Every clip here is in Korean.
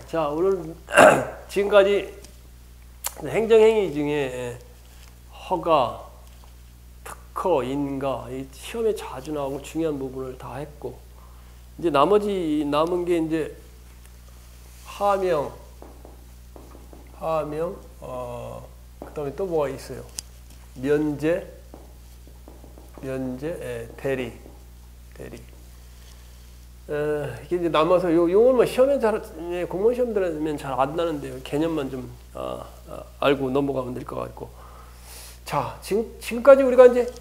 자, 오늘 지금까지 행정행위 중에 허가, 특허, 인가, 이 시험에 자주 나오고 중요한 부분을 다 했고, 이제 나머지 남은 게 이제 하명, 그다음에 또 뭐가 있어요? 면제, 대리. 이게 이제 남아서 요거는 시험에 공무원 시험 들으면 잘 안 나는데요. 개념만 좀 알고 넘어가면 될 것 같고. 자, 지금까지 우리가 이제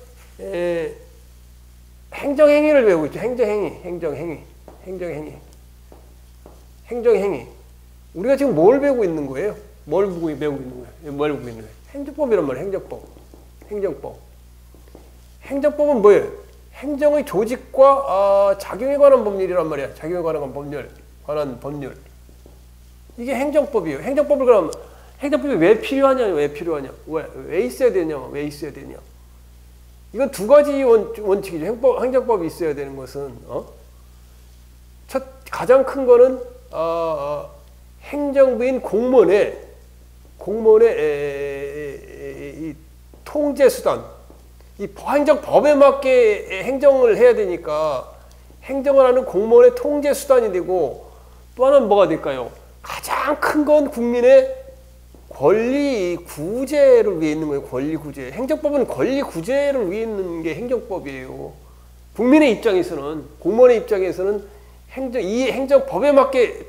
행정행위를 배우고 있죠. 행정행위. 우리가 지금 뭘 배우고 있는 거예요? 뭘 배우고 있는 거예요? 행정법이란 말이에요. 행정법은 뭐예요? 행정의 조직과 작용에 관한 법률이란 말이야. 작용에 관한 법률. 이게 행정법이에요. 행정법이 왜 필요하냐? 왜 있어야 되냐? 이건 두 가지 원칙이죠. 행정법이 있어야 되는 것은 가장 큰 거는 행정부인 공무원의 이 통제 수단. 이 행정법에 맞게 행정을 해야 되니까 행정을 하는 공무원의 통제 수단이 되고, 또 하나는 뭐가 될까요? 가장 큰 건 국민의 권리 구제를 위해 있는 거예요. 권리 구제. 행정법은 권리 구제를 위해 있는 게 행정법이에요. 국민의 입장에서는, 공무원의 입장에서는 이 행정법에 맞게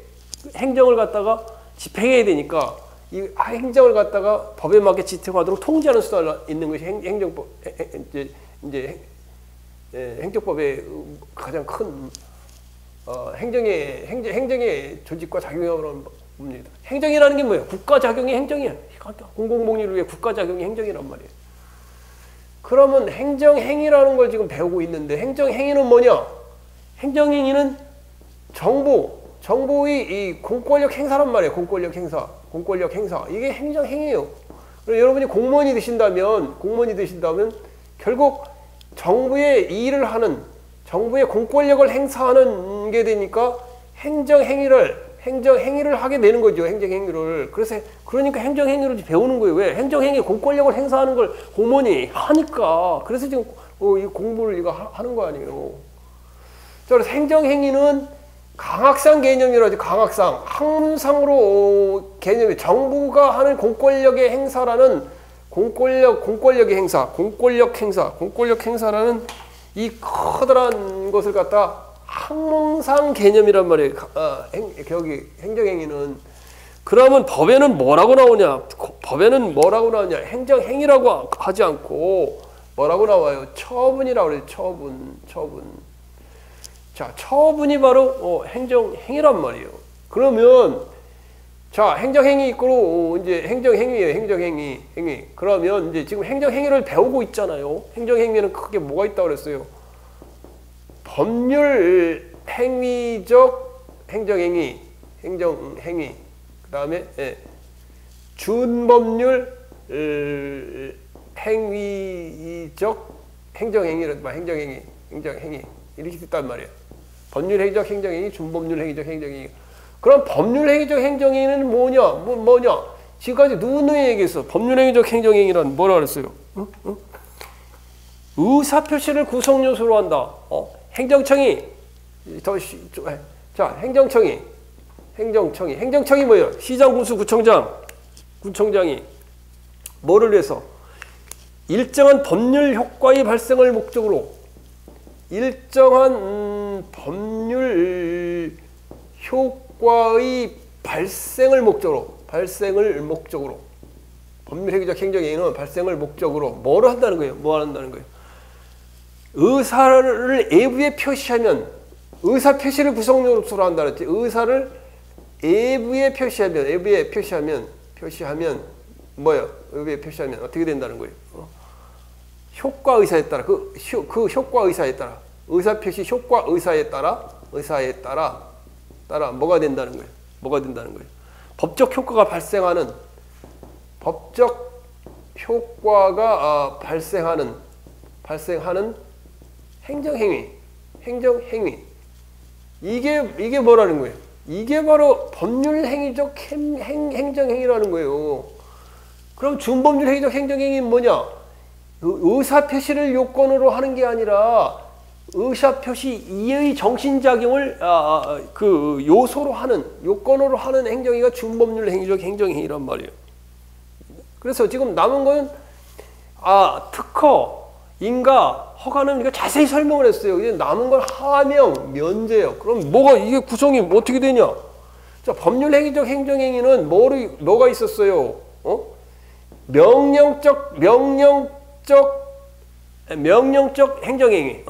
행정을 갖다가 집행해야 되니까 이 행정을 갖다가 법에 맞게 집행하도록 통제하는 수단이 있는 것이 행정법의 가장 큰 행정의 조직과 작용하는 법입니다. 행정이라는 게 뭐예요? 국가 작용이 행정이야. 공공복리를 위해 국가 작용이 행정이란 말이에요. 그러면 행정행위라는 걸 지금 배우고 있는데, 행정행위는 뭐냐? 행정행위는 정부의 이 공권력 행사란 말이에요. 공권력 행사. 이게 행정행위예요. 여러분이 공무원이 되신다면 결국 정부의 일을 하는, 정부의 공권력을 행사하는 게 되니까 행정행위를 하게 되는 거죠. 행정행위를. 그러니까 행정행위를 배우는 거예요. 왜? 행정행위, 공권력을 행사하는 걸 공무원이 하니까. 그래서 지금 이 공부를 이거 하는 거 아니에요. 그래서 행정행위는 강학상 개념이라죠. 강학상. 학문상으로 개념이 정부가 하는 공권력의 행사라는 공권력 행사라는 이 커다란 것을 갖다 학문상 개념이란 말이에요. 여기 행정행위는. 그러면 법에는 뭐라고 나오냐? 행정행위라고 하지 않고 뭐라고 나와요? 처분이라고 그래요. 처분. 자, 처분이 바로 행정행위란 말이에요. 그러면 자, 행정행위 있고 이제 행정행위예요. 행정행위. 그러면 이제 지금 행정행위를 배우고 있잖아요. 행정행위는 크게 뭐가 있다고 그랬어요? 법률 행위적 행정행위. 그다음에 준법률 행위적 행정행위란 말. 행정행위. 이렇게 있단 말이에요. 법률 행위적 행정행위, 준법률 행위적 행정행위. 그럼 법률 행위적 행정행위는 뭐냐? 지금까지 누구는 얘기했어? 법률 행위적 행정행위란 뭐라 그랬어요? 의사표시를 구성 요소로 한다. 행정청이 행정청이 뭐예요? 시장, 군수, 구청장이 뭐를 위해서? 일정한 법률 효과의 발생을 목적으로 법률 행위적 행정행위는 발생을 목적으로 뭐를 한다는 거예요? 의사를 외부에 표시하면, 의사 표시를 구성 요소로 한다 그랬지. 의사를 외부에 표시하면 뭐예요? 외부에 표시하면 어떻게 된다는 거예요? 효과 의사에 따라 그 효과 의사에 따라 의사 표시 효과 의사에 따라 뭐가 된다는 거예요? 법적 효과가 발생하는 행정행위. 이게 뭐라는 거예요? 이게 바로 법률 행위적 행정행위라는 거예요. 그럼 준법률 행위적 행정행위는 뭐냐? 의사표시를 요건으로 하는 게 아니라 의사표시 이의 정신작용을 그 요소로 하는, 요건으로 하는 행정행위가 준법률 행위적 행정행위란 말이에요. 그래서 지금 남은 건 특허, 인가, 허가는 이거 자세히 설명을 했어요. 이제 남은 건 하명, 면제예요. 그럼 이게 구성이 어떻게 되냐? 자, 법률 행위적 행정행위는 뭐가 있었어요? 명령적 행정행위,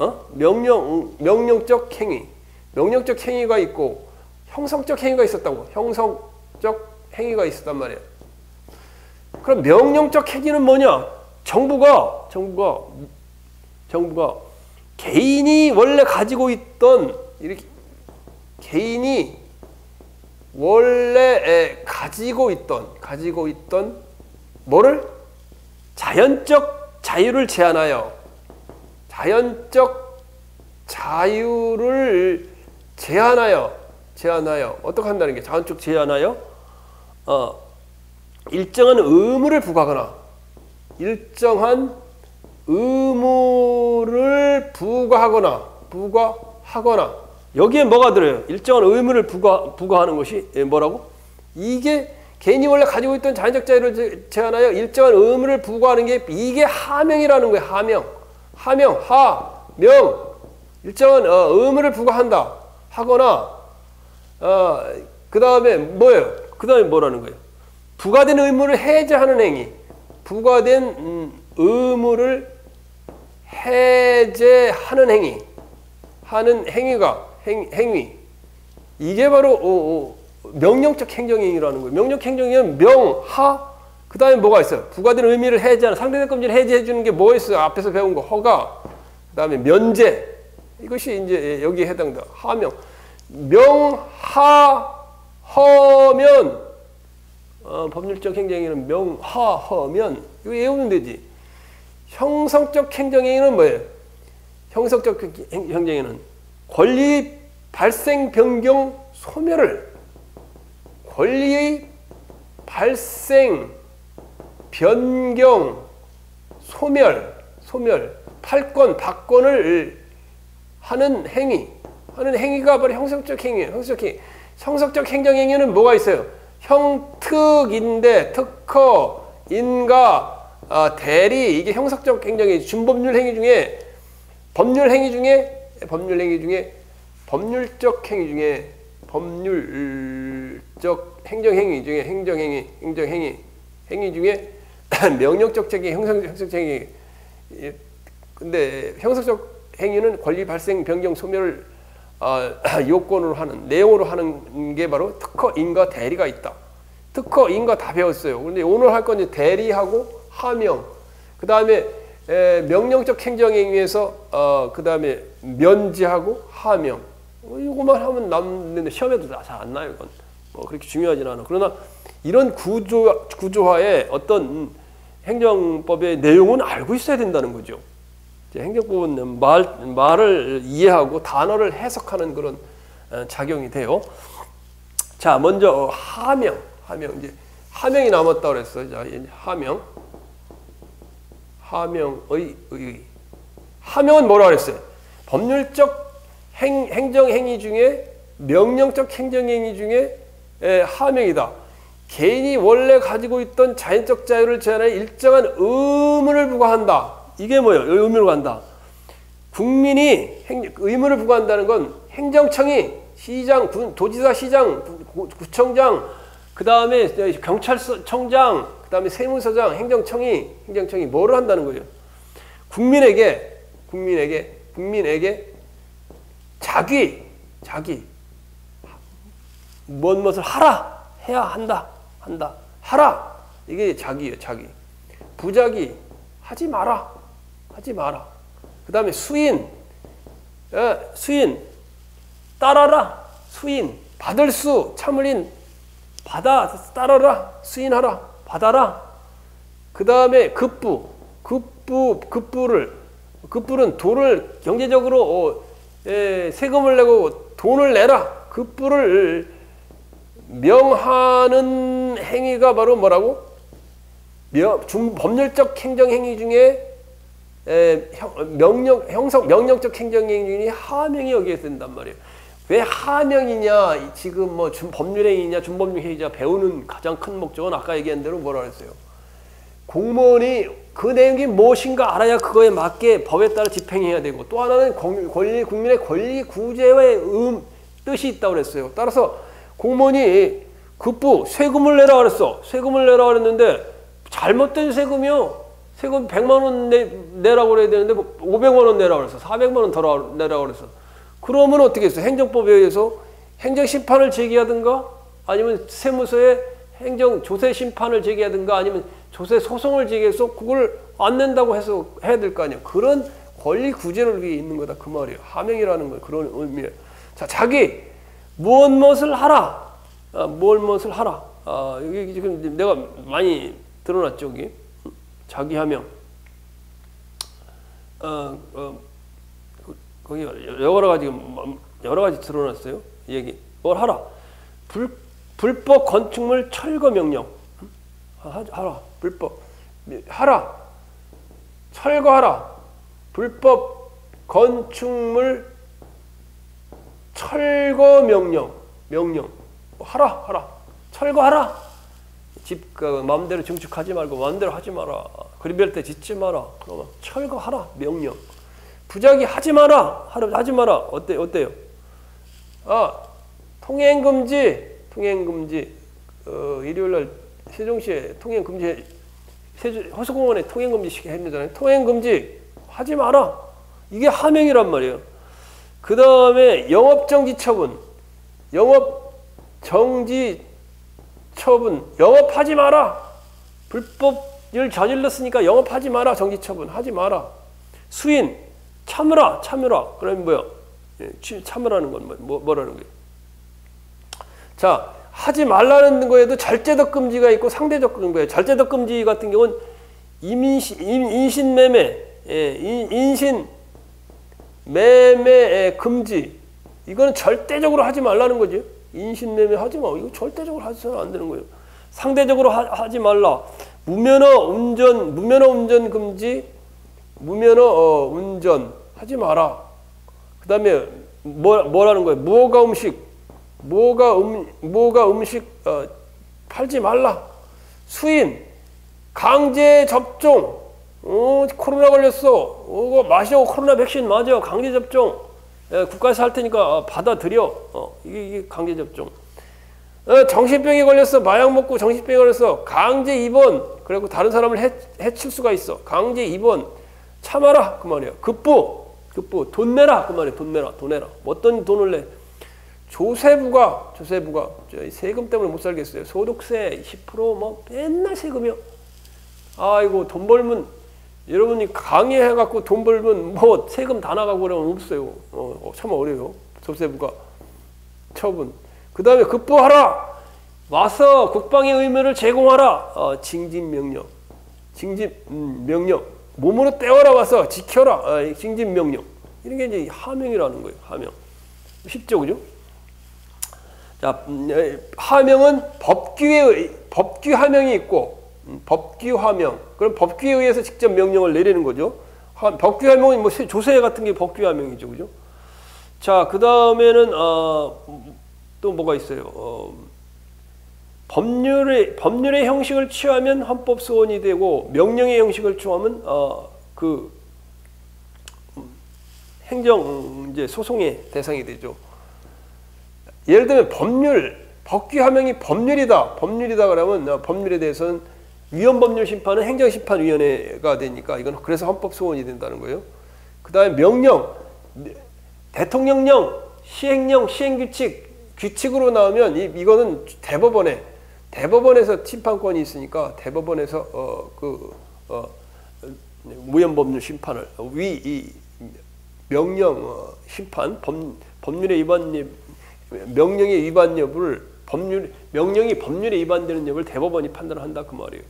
명령적 행위, 명령적 행위가 있고 형성적 행위가 있었다고. 형성적 행위가 있었단 말이에요. 그럼 명령적 행위는 뭐냐? 정부가 개인이 원래 가지고 있던, 이렇게 개인이 원래 가지고 있던 뭐를? 자연적 자유를 제한하여, 어떻게 한다는 게, 자연적 제한하여 일정한 의무를 부과하거나, 여기에 뭐가 들어요? 일정한 의무를 부과하는 것이 뭐라고? 이게 개인이 원래 가지고 있던 자연적 자유를 제한하여 일정한 의무를 부과하는 게, 이게 하명이라는 거예요. 하명, 일정한 의무를 부과한다 하거나, 그 다음에 뭐예요? 그 다음에 뭐라는 거예요? 부과된 의무를 해제하는 행위. 부과된 의무를 해제하는 행위. 이게 바로 명령적 행정행위라는 거예요. 명령적 행정행위는 그 다음에 뭐가 있어요? 부과된 의미를 해제하는, 상대적 금지를 해제해 주는 게 뭐 있어요? 앞에서 배운 거, 허가. 그 다음에 면제. 이것이 이제 여기에 해당된다. 하명. 허면. 법률적 행정행위는 허면. 이거 외우면 되지. 형성적 행정행위는 뭐예요? 형성적 행정행위는 권리 발생 변경 소멸을, 권리의 발생 변경 소멸, 팔권 박권을 하는 행위가 바로 형성적 행위예요. 형성적 행정행위는 뭐가 있어요? 형특인데, 특허, 인가, 대리, 이게 형성적 행정행위. 준법률 행위 중에, 법률적 행위 중에 명령적 행위, 형성적 행위. 근데 형성적 행위는 권리 발생 변경 소멸을 요건으로 하는, 내용으로 하는 게 바로 특허, 인가, 대리가 있다. 특허, 인가 다 배웠어요. 근데 오늘 할 건 이제 대리하고 하명, 그 다음에 명령적 행정행위에서 그 다음에 면제하고 하명. 이거만 하면 남는데 시험에도 잘 안 나요. 이건 그렇게 중요하진 않아. 그러나 이런 구조화의 어떤 행정법의 내용은 알고 있어야 된다는 거죠. 행정법은 말을 이해하고 단어를 해석하는 그런 작용이 돼요. 자, 먼저 하명 이제 하명이 남았다 그랬어요. 자, 이제 하명은 뭐라 그랬어요? 법률적 행정행위 중에, 명령적 행정행위 중에 하명이다. 개인이 원래 가지고 있던 자연적 자유를 제한하여 일정한 의무를 부과한다. 이게 뭐예요? 의무를 부과한다. 국민이 의무를 부과한다는 건 행정청이 시장, 도지사, 시장, 구청장, 그 다음에 경찰청장, 그 다음에 세무서장, 행정청이 뭐를 한다는 거예요? 국민에게 자기 무엇을 하라, 해야 한다, 하라. 이게 자기예요, 자기. 부자기 하지 마라. 그 다음에 수인 따라라. 수인 받을 수, 참을인 받아, 따라라, 수인하라, 받아라. 그 다음에 급부는 돈을 경제적으로 세금을 내고 돈을 내라. 급부를 명하는 행위가 바로 뭐라고? 법률적 행정행위 중에 명령적 행정행위 중에 하명이 여기에 된단 말이에요. 왜 하명이냐? 지금 뭐 법률행위냐, 준법률행위냐 배우는 가장 큰 목적은 아까 얘기한 대로 뭐라 그랬어요? 공무원이 그 내용이 무엇인가 알아야 그거에 맞게 법에 따라 집행해야 되고, 또 하나는 국민의 권리 구제의 뜻이 있다고 그랬어요. 따라서 공무원이 급부 세금을 내라 그랬어. 세금을 내라 그랬는데 잘못된 세금이요. 세금 100만 원 내라고 그래야 되는데 500만 원 내라고 그랬어. 400만 원 더 내라고 그랬어. 그러면 어떻게 했어? 행정법에 의해서 행정심판을 제기하든가, 아니면 세무서에 행정조세심판을 제기하든가, 아니면 조세소송을 제기해서 그걸 안 낸다고 해서 해야 될 거 아니에요. 그런 권리 구제를 위해 있는 거다 그 말이에요. 하명이라는 거 그런 의미예요. 자, 자기 무엇을 하라. 무엇을 하라. 여기 지금 내가 많이 드러났죠, 여기. 자기 하명. 거기 여러 가지 드러났어요. 얘기. 뭘 하라. 불법 건축물 철거 명령. 하라. 불법. 하라. 철거하라. 불법 건축물 철거 명령. 하라. 철거하라. 집 마음대로 증축하지 말고 마음대로 하지 마라. 그리벨 때 짓지 마라. 그러면 철거하라. 명령. 부작위 하지 마라. 하지 마라. 어때요? 통행금지. 일요일날 세종시에 통행금지, 호수공원에 통행금지 했잖아요. 통행금지 하지 마라. 이게 하명이란 말이에요. 그 다음에 영업정지 처분. 영업하지 마라. 불법을 저질렀으니까 영업하지 마라. 정지처분 하지 마라. 수인 참으라. 그러면 뭐야? 참으라는 건 뭐라는 거예요? 자, 하지 말라는 거에도 절제적 금지가 있고 상대적 금지가 있어요. 절제적 금지 같은 경우는 인신매매, 인신매매 금지. 이거는 절대적으로 하지 말라는 거죠. 인신매매 하지 마. 이거 절대적으로 하셔서는 안 되는 거예요. 상대적으로 하지 말라. 무면허 운전 금지. 무면허 운전 하지 마라. 그 다음에 뭐라는 거예요? 무허가 음식 팔지 말라. 수인 강제 접종. 코로나 걸렸어. 그거 마시고 코로나 백신 맞아. 강제 접종. 국가에서 할 테니까 받아들여. 이게 강제 접종. 정신병이 걸렸어. 마약 먹고 정신병이 걸렸어. 강제 입원. 그리고 다른 사람을 해칠 수가 있어. 강제 입원. 참아라 그 말이야. 급부 돈 내라 그 말이야. 돈 내라. 어떤 돈을 내? 조세부가 세금 때문에 못 살겠어요. 소득세 10% 뭐 맨날 세금이요. 아이고 돈 벌면 여러분이 강의해갖고 돈 벌면 뭐 세금 다 나가고 그러면 없어요. 참 어려요. 조세부가 처분. 그 다음에 급부하라. 와서 국방의 의무를 제공하라. 징집명령. 몸으로 떼어라 와서 지켜라. 징집명령. 이런 게 이제 하명이라는 거예요. 하명. 쉽죠, 그죠? 자, 하명은 법규 하명이 있고, 법규 하명. 그럼 법규에 의해서 직접 명령을 내리는 거죠. 법규 하명은 뭐 조세 같은 게 법규 하명이죠, 그죠? 자, 그 다음에는 또 뭐가 있어요? 법률의 형식을 취하면 헌법 소원이 되고, 명령의 형식을 취하면 행정 이제 소송의 대상이 되죠. 예를 들면 법규 하명이 법률이다 그러면 법률에 대해서는 위헌법률심판은 행정심판위원회가 되니까 이건 그래서 헌법 소원이 된다는 거예요. 그 다음에 명령, 대통령령, 시행령, 규칙으로 나오면 이거는 대법원에서 심판권이 있으니까 대법원에서 무위헌법률 심판을 명령 심판, 법률의 위반 명령의 위반 여부를 명령이 법률에 위반되는 여부를 대법원이 판단한다 그 말이에요.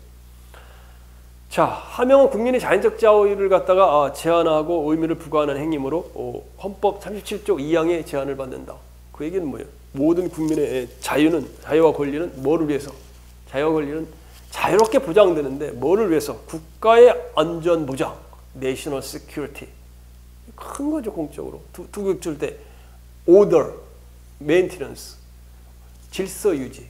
자, 하명은 국민의 자연적 자유를 갖다가 제한하고 의무를 부과하는 행위이므로 헌법 37조 2항의 제한을 받는다. 그 얘기는 뭐예요? 모든 국민의 자유와 권리는 뭐를 위해서? 자유와 권리는 자유롭게 보장되는데 뭐를 위해서? 국가의 안전 보장, national security. 큰 거죠, 공적으로. 두 격줄 때 order, maintenance, 질서 유지.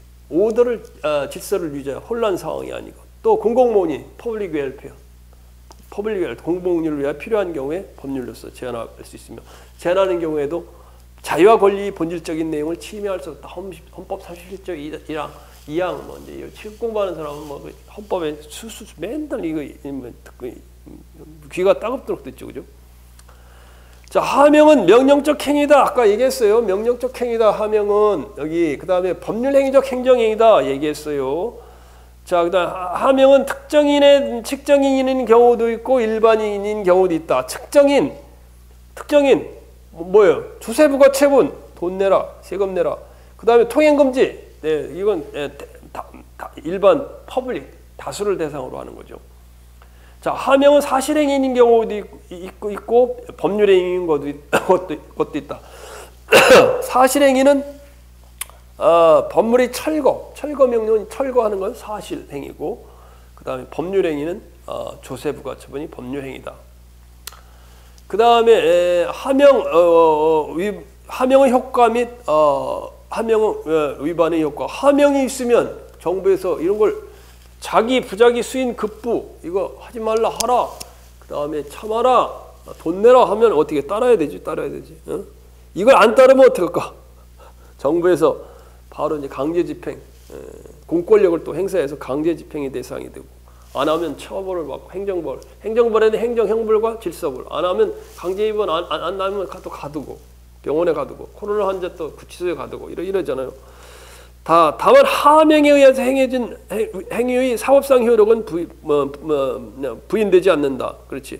질서를 유지해 혼란 상황이 아니고, 또 공공모니, public welfare, 공공률을 위해 필요한 경우에 법률로서 제한할 수 있으며, 제한하는 경우에도 자유와 권리 본질적인 내용을 침해할 수 없다. 헌법 37조 2항 뭐 이제 책 공부하는 사람은 뭐 헌법에 맨날 이거 귀가 따갑도록 듣죠, 그죠? 자, 하명은 명령적 행위다. 아까 얘기했어요. 명령적 행위다. 하명은 여기 그 다음에 법률행위적 행정행위다 얘기했어요. 자, 그다음 하명은 측정인인 경우도 있고 일반인인 경우도 있다. 측정인 뭐예요? 주세부가처분, 돈 내라, 세금 내라. 그 다음에 통행금지. 네, 이건 일반 퍼블릭 다수를 대상으로 하는 거죠. 자, 하명은 사실행위인 경우도 있고 법률행위인 것도 있다. 사실행위는 법률이 철거 명령은 철거하는 건 사실행위고, 그 다음에 법률행위는 조세부가처분이 법률행위다. 그 다음에 하명의 효과 및 하명의 위반의 효과. 하명이 있으면 정부에서 이런 걸 자기 부자기 수인 급부 이거 하지 말라 하라. 그 다음에 참아라, 돈 내라 하면 어떻게 따라야 되지? 어? 이걸 안 따르면 어떡할까? 정부에서 바로 이제 강제 집행, 공권력을 또 행사해서 강제 집행의 대상이 되고, 안 하면 처벌을 받고 행정벌에는 행정형벌과 질서벌, 안 하면 강제 입원 안 나면 또 가두고, 병원에 가두고, 코로나 환자 또 구치소에 가두고 이러잖아요. 다만 하명에 의해서 행해진 행위의 사법상 효력은 부인되지 않는다. 그렇지.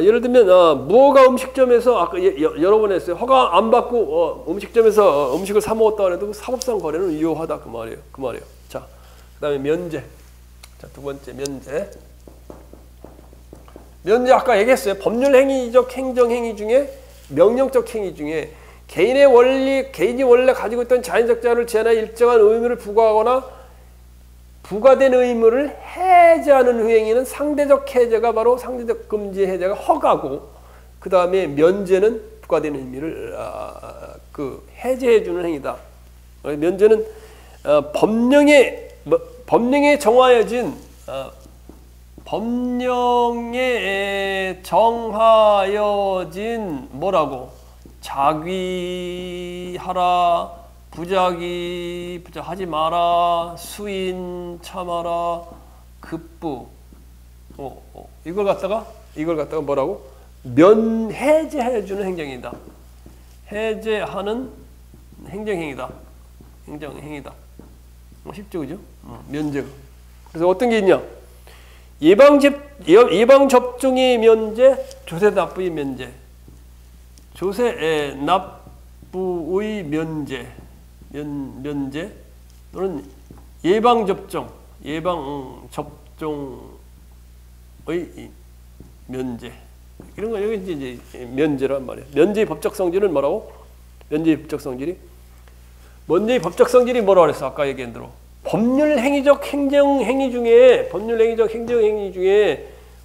예를 들면 무허가 음식점에서 아까 여러 번 했어요. 허가 안 받고 음식점에서 음식을 사 먹었다 그래도 사법상 거래는 유효하다 그 말이에요. 자, 그다음에 면제. 자, 두 번째 면제 아까 얘기했어요. 법률행위적 행정행위 중에 명령적 행위 중에 개인이 원래 가지고 있던 자연적 자유를 제한하여 일정한 의무를 부과하거나 부과된 의무를 해제하는 행위는 상대적 해제가 바로 상대적 금지 해제가 허가고, 그 다음에 면제는 부과된 의무를 해제해 주는 행위다. 면제는 법령에 정하여진 뭐라고? 자귀하라, 부자기 하지 마라, 수인 참아라, 급부. 이걸 갖다가 뭐라고? 해제해 주는 행정이다. 해제하는 행정행위다. 쉽죠, 그죠? 면제가. 그래서 어떤 게 있냐? 예방접종의 면제, 조세납부의 면제. 조세납부의 면제 또는 예방접종의 면제. 이런 거 여기 이제 면제란 말이에요. 면제의 법적 성질은 뭐라고? 면제의 법적 성질이 뭐라고 그랬어? 아까 얘기한 대로 법률행위적 행정행위 중에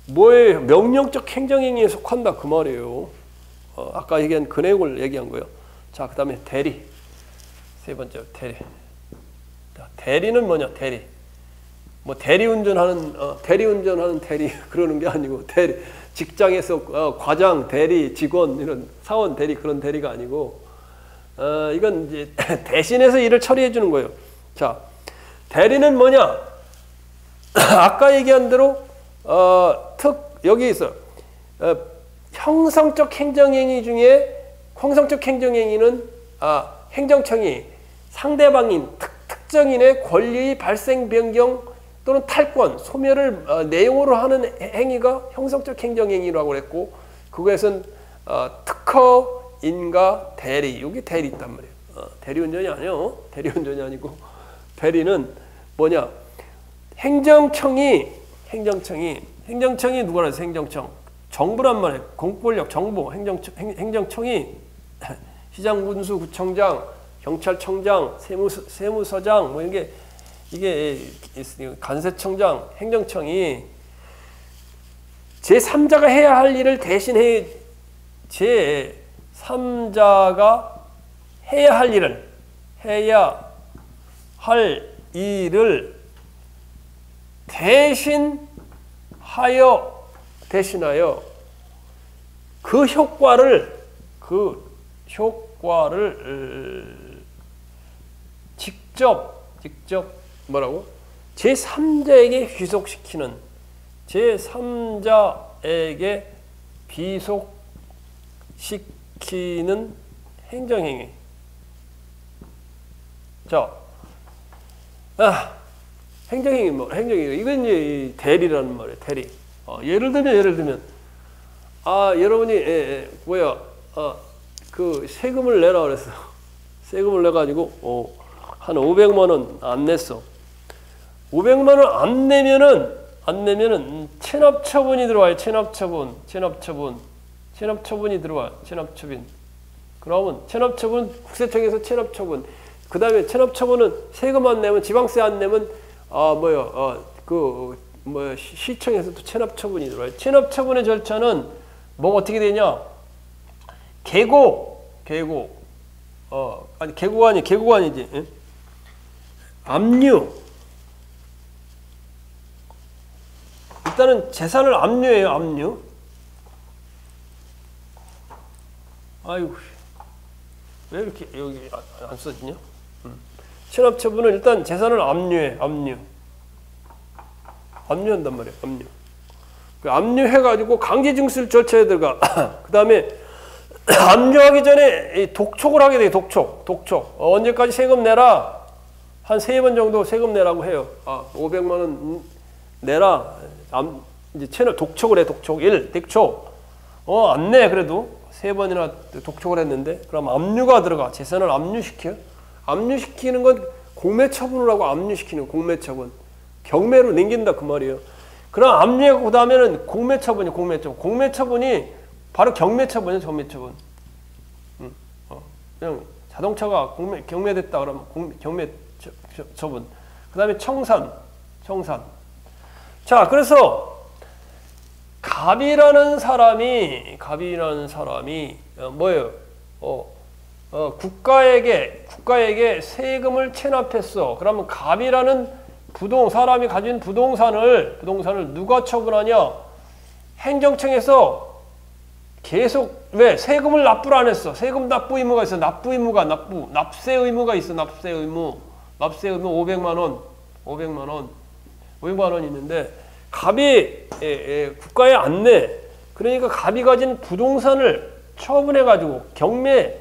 뭐예요? 명령적 행정행위에 속한다 그 말이에요. 아까 얘기한 그 내용을 얘기한 거예요. 자, 그 다음에 대리. 세 번째 대리. 대리는 뭐냐? 대리운전하는 대리 그러는 게 아니고, 직장에서 과장, 대리, 직원 이런 사원 대리 그런 대리가 아니고, 이건 이제 대신해서 일을 처리해 주는 거예요. 자, 대리는 뭐냐? 아까 얘기한 대로 여기 있어. 형성적 행정행위는 행정청이 상대방인 특정인의 권리 발생 변경 또는 탈권, 소멸을 내용으로 하는 행위가 형성적 행정행위라고 그랬고, 그것은 특허인과 대리, 여기 대리 있단 말이에요. 대리운전이 아니고, 대리는 뭐냐? 행정청이 누가 그랬어? 행정청. 정부란 말이에요. 공권력, 정부, 행정청이 시장, 군수, 구청장, 경찰청장, 세무서장 뭐 이게 관세청장, 행정청이 제3자가 해야 할 일을 대신해 제3자가 해야 할 일을 대신하여 그 효과를 직접 뭐라고? 제3자에게 귀속시키는 제3자에게 귀속시키는 행정행위. 자, 행정행위 행정행위. 이건 이제 대리라는 말이에요. 대리. 예를 들면 여러분이 그 세금을 내라 그랬어. 세금을 내 가지고 한 500만 원 안 냈어. 500만 원 안 내면은 체납처분이 들어와요. 체납처분이 들어와요. 체납처분. 그러면 체납처분 국세청에서 체납처분. 그다음에 체납처분은 세금 안 내면 지방세 안 내면 시청에서도 체납처분이 들어와요. 체납처분의 절차는 뭐가 어떻게 되냐? 계고가 아니지. 응? 압류. 일단은 재산을 압류해요. 압류. 아이고, 왜 이렇게 여기 안 써지냐? 체납처분은 일단 재산을 압류해. 압류한단 말이에요. 압류. 그 압류해가지고 강제징수 절차에 들어가. 그 다음에 압류하기 전에 독촉을 하게 돼요. 독촉. 언제까지 세금 내라? 한 3번 정도 세금 내라고 해요. 500만 원 내라. 이제 채널 독촉을 해. 독촉. 안 내. 그래도 3번이나 독촉을 했는데 그럼 압류가 들어가. 재산을 압류시켜. 압류시키는 건 공매처분을 하고 압류시키는 공매처분. 경매로 넘긴다 그 말이에요. 그럼 압류하고 그 다음에는 공매처분이 공매처분이 바로 경매처분이에요. 경매처분. 그냥 자동차가 경매됐다 그러면 경매처분. 그 다음에 청산. 자, 그래서 갑이라는 사람이 뭐예요? 국가에게 세금을 체납했어. 그러면 갑이라는 사람이 가진 부동산을 누가 처분하냐? 행정청에서 계속 왜 세금을 납부를 안 했어? 세금 납부 의무가 있어. 납세 의무가 있어. 납세 의무 500만 원 있는데 갑이 국가에 안 내. 그러니까 갑이 가진 부동산을 처분해 가지고 경매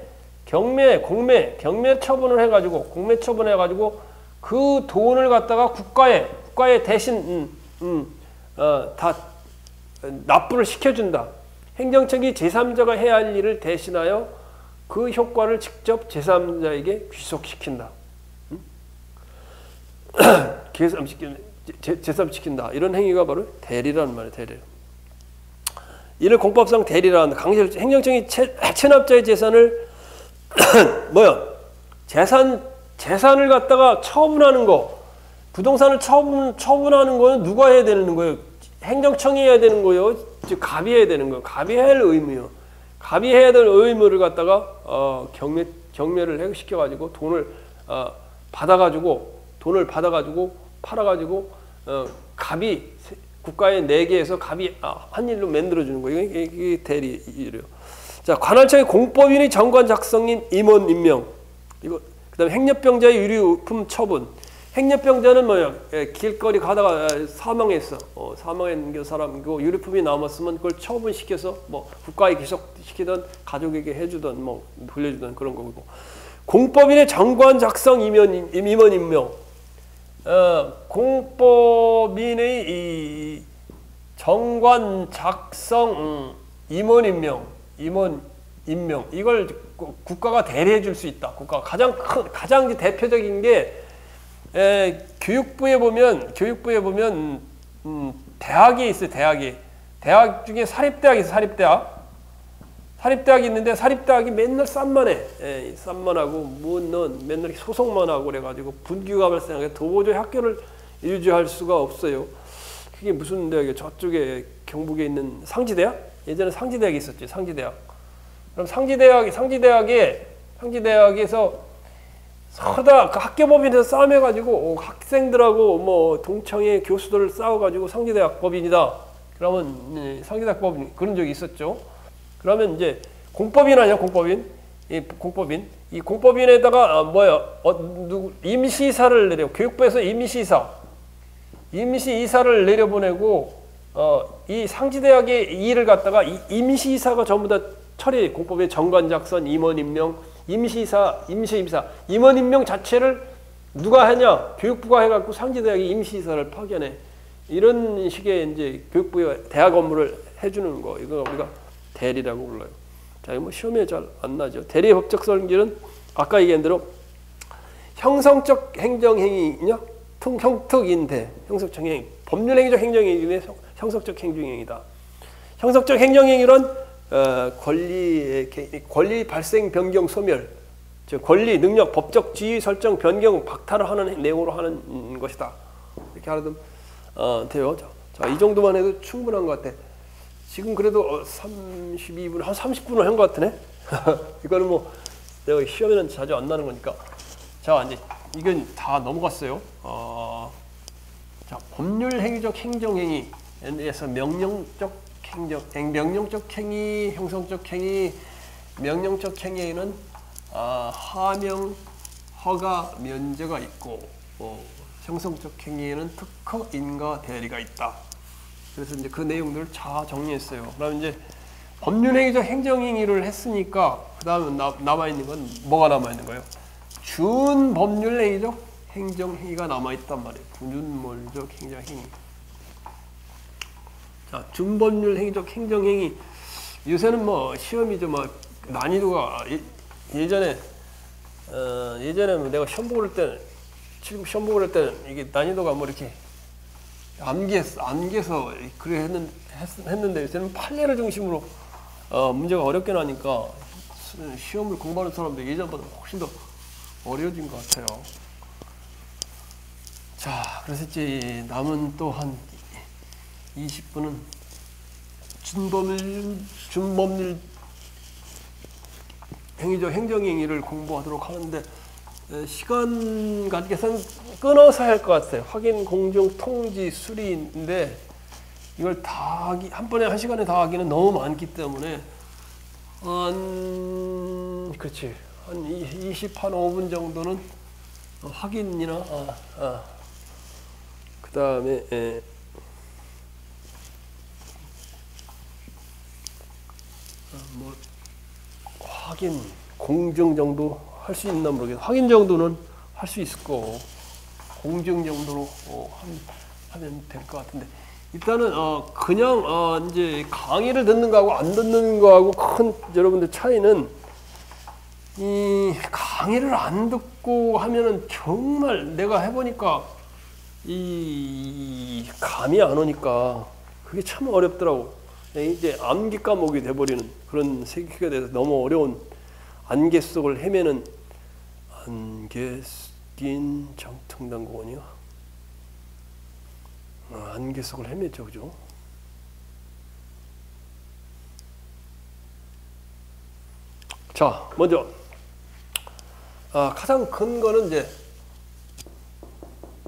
처분을 해 가지고 공매 처분해 가지고 그 돈을 갖다가 국가에 대신 다 납부를 시켜준다. 행정청이 제3자가 해야 할 일을 대신하여 그 효과를 직접 제3자에게 귀속시킨다. 제삼시킨다. 이런 행위가 바로 대리라는 말이에요. 대리. 이를 공법상 대리라 한다. 행정청이 체납자의 재산을 재산을 갖다가 처분하는 거, 부동산을 처분하는 거는 누가 해야 되는 거예요? 행정청이 해야 되는 거예요. 즉 갑이 해야 되는 거예요. 갑이 해야 할 의무요. 갑이 해야 될 의무를 갖다가 경매를 시켜가지고 돈을 받아가지고 팔아가지고 갑이 국가에 내게 해서 갑이 한 일로 만들어주는 거예요. 이게 대리래요. 자, 관할청의 공법인의 정관 작성인 임원 임명. 이거 그다음에 행렬병자의 유류품 처분. 행렬병자는 뭐야? 길거리 가다가 사망했어. 사망한 사람이고 유류품이 남았으면 그걸 처분시켜서 뭐 국가에 귀속시키든 가족에게 해주든 뭐 돌려주든 그런 거고. 공법인의 정관 작성 임원 임명. 공법인의 이 정관 작성 임원 임명 이걸 국가가 대리해 줄 수 있다. 국가가 가장 대표적인 게 교육부에 보면 대학이 있어요. 대학 중에 사립대학이 있어요. 사립대학이 있는데 사립대학이 맨날 쌈만 해. 예, 쌈만 하고 뭐는 맨날 소송만 하고 그래가지고 분규가 발생하게 도저히 학교를 유지할 수가 없어요. 그게 무슨 대학이에요? 저쪽에 경북에 있는 상지대학? 예전에 상지대학이 있었지. 상지대학. 그럼 상지대학에서 서다 그 학교법인에서 싸움해가지고 학생들하고 뭐 동창회 교수들 싸워가지고 상지대학 법인이다. 그러면 상지대학 법인 그런 적이 있었죠. 그러면 이제 공법인 아니야 공법인? 이 공법인에다가 임시이사를 내려 교육부에서 임시이사를 내려보내고 이 상지대학의 일을 갖다가 이 임시이사가 전부 다 처리 공법의 정관 작성 임원 임명 임시이사 임원 임명 자체를 누가 하냐 교육부가 해갖고 상지대학이 임시이사를 파견해 이런 식의 이제 교육부의 대학 업무를 해주는 거 이거 우리가 대리라고 불러요. 자, 뭐 시험에 잘 안 나죠. 대리의 법적 성질은 아까 얘기한 대로 형성적 행정행위냐, 형특인대, 형성적 행위, 법률행위적 행정행위는 형성적 행정행위다. 형성적 행정행위란 권리 발생 변경 소멸, 즉 권리 능력 법적 지위 설정 변경 박탈을 하는 내용으로 하는 것이다. 이렇게 하면 돼요. 자, 이 정도만 해도 충분한 것 같아. 지금 그래도 32분, 한 30분을 한 것 같으네? 이거는 뭐, 내가 시험에는 자주 안 나는 거니까. 자, 이제, 이건 다 넘어갔어요. 자, 법률행위적 행정행위에서 명령적 행위, 형성적 행위, 명령적 행위에는 하명, 허가, 면제가 있고, 형성적 행위에는 특허, 인가, 대리가 있다. 그래서 이제 그 내용들을 다 정리했어요. 그다음 이제 법률행위적 행정행위를 했으니까 그 다음에 남아 있는 건 뭐가 남아 있는 거예요? 준법률행위적 행정행위가 남아 있단 말이에요. 준법률적 행정행위. 자, 준법률행위적 행정행위. 요새는 뭐 시험이 좀 난이도가 예전에 내가 시험 보고 할 때는 이게 난이도가 뭐 이렇게 암기해서 그래 했는데 요새는 판례를 중심으로 문제가 어렵게 나니까 시험을 공부하는 사람들 예전보다 훨씬 더 어려워진 것 같아요. 자, 그래서 이제 남은 또 한 20분은 준법률 행위적 행정행위를 공부하도록 하는데 시간 관계상 끊어서 할 것 같아요. 확인, 공정, 통지, 수리인데 이걸 다 하기, 한 번에 한 시간에 다 하기는 너무 많기 때문에 그렇지 한 25분 정도는 확인이나 그 다음에 뭐 확인, 공정 정도 할 수 있나 모르겠어요. 확인 정도는 할 수 있을 거고 공정 정도로 하면 될 것 같은데 일단은 그냥 이제 강의를 듣는 거하고 안 듣는 거하고 큰 여러분들 차이는 이 강의를 안 듣고 하면은 정말 내가 해보니까 이 감이 안 오니까 그게 참 어렵더라고. 이제 암기 과목이 돼버리는 그런 세계가 돼서 너무 어려운 안개 속을 헤매는 안개 낀 장통당공원이요. 안개 속을 헤맸죠, 그죠? 자, 먼저 가장 큰 거는 이제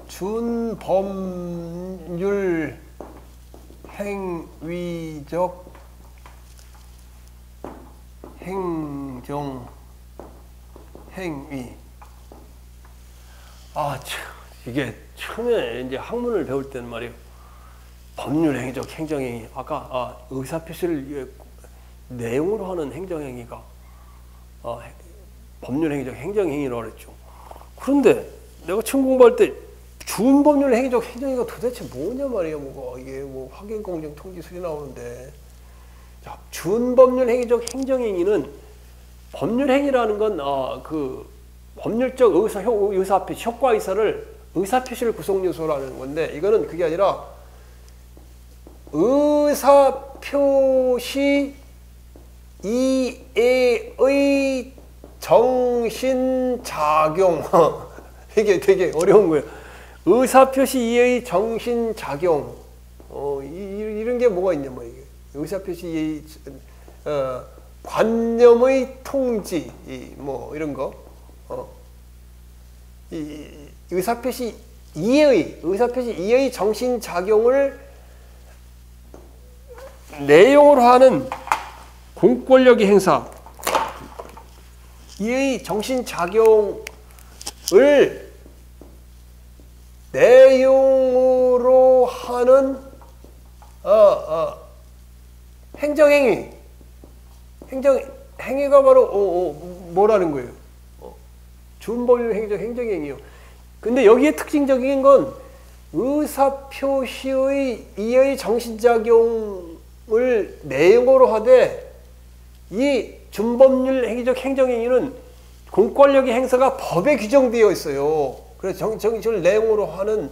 준법률 행위적 행정 행위. 이게 처음에 이제 학문을 배울 때는 말이에요. 법률행위적 행정행위. 아까 의사표시를 내용으로 하는 행정행위가 법률행위적 행정행위라고 그랬죠. 그런데 내가 처음 공부할 때 준법률행위적 행정행위가 도대체 뭐냐 말이에요. 뭐가 이게 뭐 확인, 공정, 통지, 수리 나오는데. 자, 준법률행위적 행정행위는 법률행위라는 건 그 법률적 의사표시, 의사표시를 구성 요소라는 건데 이거는 그게 아니라 의사표시 이해의 정신작용. 이게 되게 어려운 거예요. 의사표시 이해의 정신작용. 이런 게 뭐가 있냐, 뭐 이게. 의사표시 이해의, 관념의 통지, 뭐 이런 거. 이 의사표시 이해의 정신작용을 내용으로 하는 공권력의 행사. 이의 정신작용을 내용으로 하는 행위가 바로 뭐라는 거예요? 준법률 행정행위요. 근데 여기에 특징적인 건 의사표시의 이의 정신작용을 내용으로 하되 이 준법률 행정행위는 공권력의 행사가 법에 규정되어 있어요. 그래서 정신을 내용으로 하는.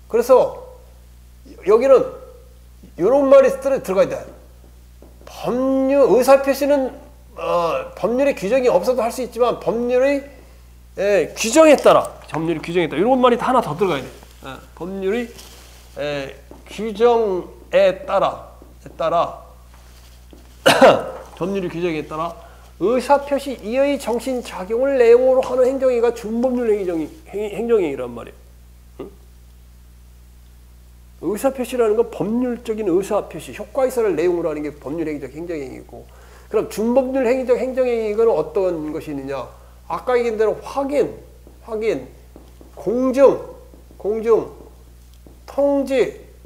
그래서 여기는 이런 말이 들어가야 돼. 의사표시는 법률의 규정이 없어도 할 수 있지만 법률의 규정에 따라 이런 말이 하나 더 들어가야 돼. 법률의 규정에 따라 법률의 규정에 따라 의사표시 이의 정신작용을 내용으로 하는 행정행위가 준법률 행정행위란 말이에요. 응? 의사표시라는 건 법률적인 의사표시, 효과의사를 내용으로 하는 게 법률 행정행위고, 그럼 준법률 행정행위는 어떤 것이 있느냐? 아까 얘기한 대로 확인, 공증,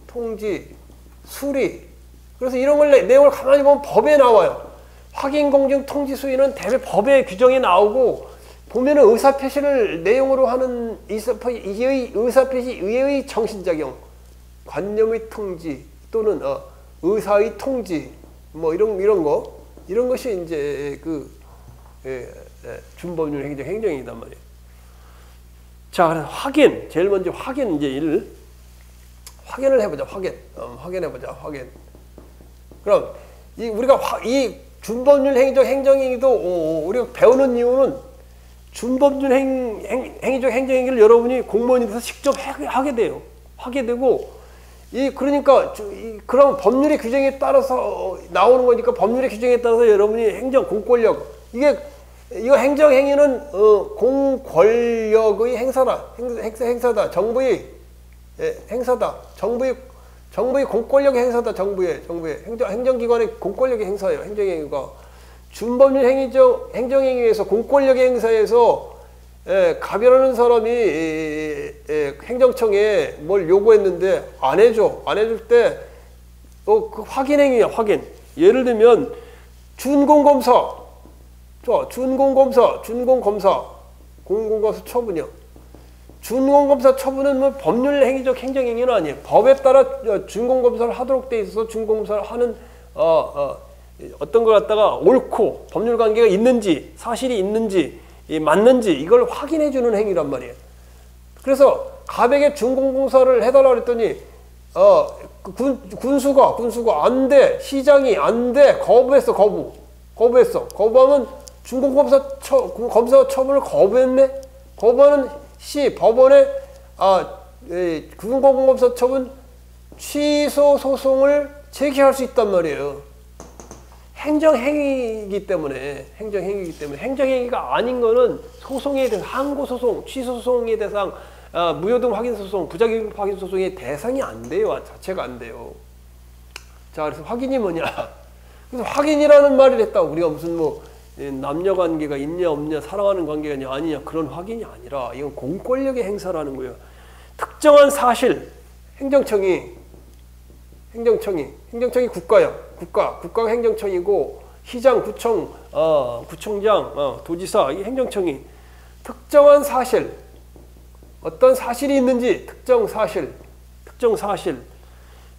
통지, 수리. 그래서 이런 걸 내용을 가만히 보면 법에 나와요. 확인, 공증, 통지, 수리는 대개 법의 규정에 나오고, 보면은 의사표시를 내용으로 하는 의사표시, 정신작용, 관념의 통지 또는 의사의 통지, 뭐 이런 것이 이제 준법률 행정행위단 말이에요. 자, 그래서 제일 먼저 이제 확인을 해보자. 확인해보자. 그럼 우리가 이 준법률 행정행위도 우리가 배우는 이유는 준법률 행정행위를 여러분이 공무원이 돼서 직접 하게 되고, 그러니까 그럼 법률의 규정에 따라서 나오는 거니까 법률의 규정에 따라서 여러분이 공권력, 이거 행정행위는 공권력의 행사다. 정부의 행사다. 정부의 공권력의 행사다. 정부의 행정기관의 공권력의 행사예요. 행정행위가 준법률 행정행위에서 공권력의 행사에서 갑이라는 사람이 행정청에 뭘 요구했는데 안 해줄 때 그 확인행위야. 예를 들면 준공검사 처분이요. 준공검사 처분은 뭐 법률 행정행위는 아니에요. 법에 따라 준공검사를 하도록 돼 있어서 준공검사를 하는 어떤 걸 갖다가 옳고 법률 관계가 있는지, 사실이 있는지, 맞는지 이걸 확인해 주는 행위란 말이에요. 그래서 갑에게 준공검사를 해달라고 했더니 군수가 안 돼, 시장이 안 돼, 거부했어. 거부하면 준공검사 처분을 거부했네. 거부하는 법원에 준공검사 처분 취소 소송을 제기할 수 있단 말이에요. 행정행위이기 때문에 행정행위가 아닌 거는 소송에 대해서 항고소송, 취소소송의 대상, 무효등 확인소송, 부작용 확인소송의 대상이 안 돼요. 자체가 안 돼요. 자, 그래서 확인이 뭐냐? 그래서 확인이라는 말을 했다. 우리가 무슨 남녀 관계가 있냐 없냐, 사랑하는 관계가 아니냐, 그런 확인이 아니라 이건 공권력의 행사라는 거예요. 특정한 사실, 행정청이 국가야. 국가가 행정청이고, 시장, 구청장, 도지사, 이 행정청이 특정한 사실, 어떤 사실이 있는지, 특정 사실,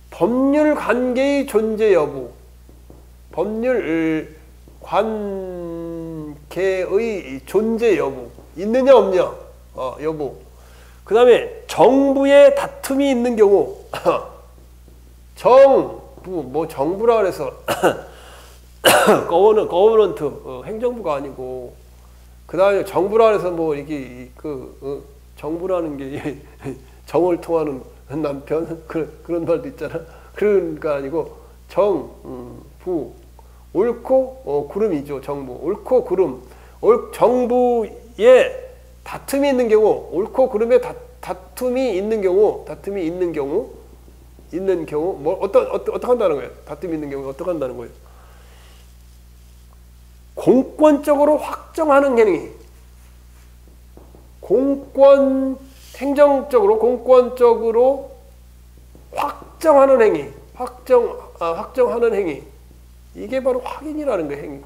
법률 관계의 존재 여부, 법률 관계의 존재 여부, 있느냐 없냐, 여부. 그 다음에 정부의 다툼이 있는 경우, 정부라 그래서 거버넌트 행정부가 아니고 그 다음에 정부라 해서 뭐 이게 정부라는 게 정을 통하는 남편 그런 말도 있잖아. 그런 거 아니고 정부 옳고 구름이죠. 정부 옳고 구름 정부에 다툼이 있는 경우 옳고 구름에 다툼이 있는 경우 뭐 어떻게 한다는 거예요? 다툼이 있는 경우 어떻게 한다는 거예요? 공권적으로 확정하는 행위. 공권적으로 확정하는 행위. 확정하는 행위. 이게 바로 확인이라는 거예요, 행위.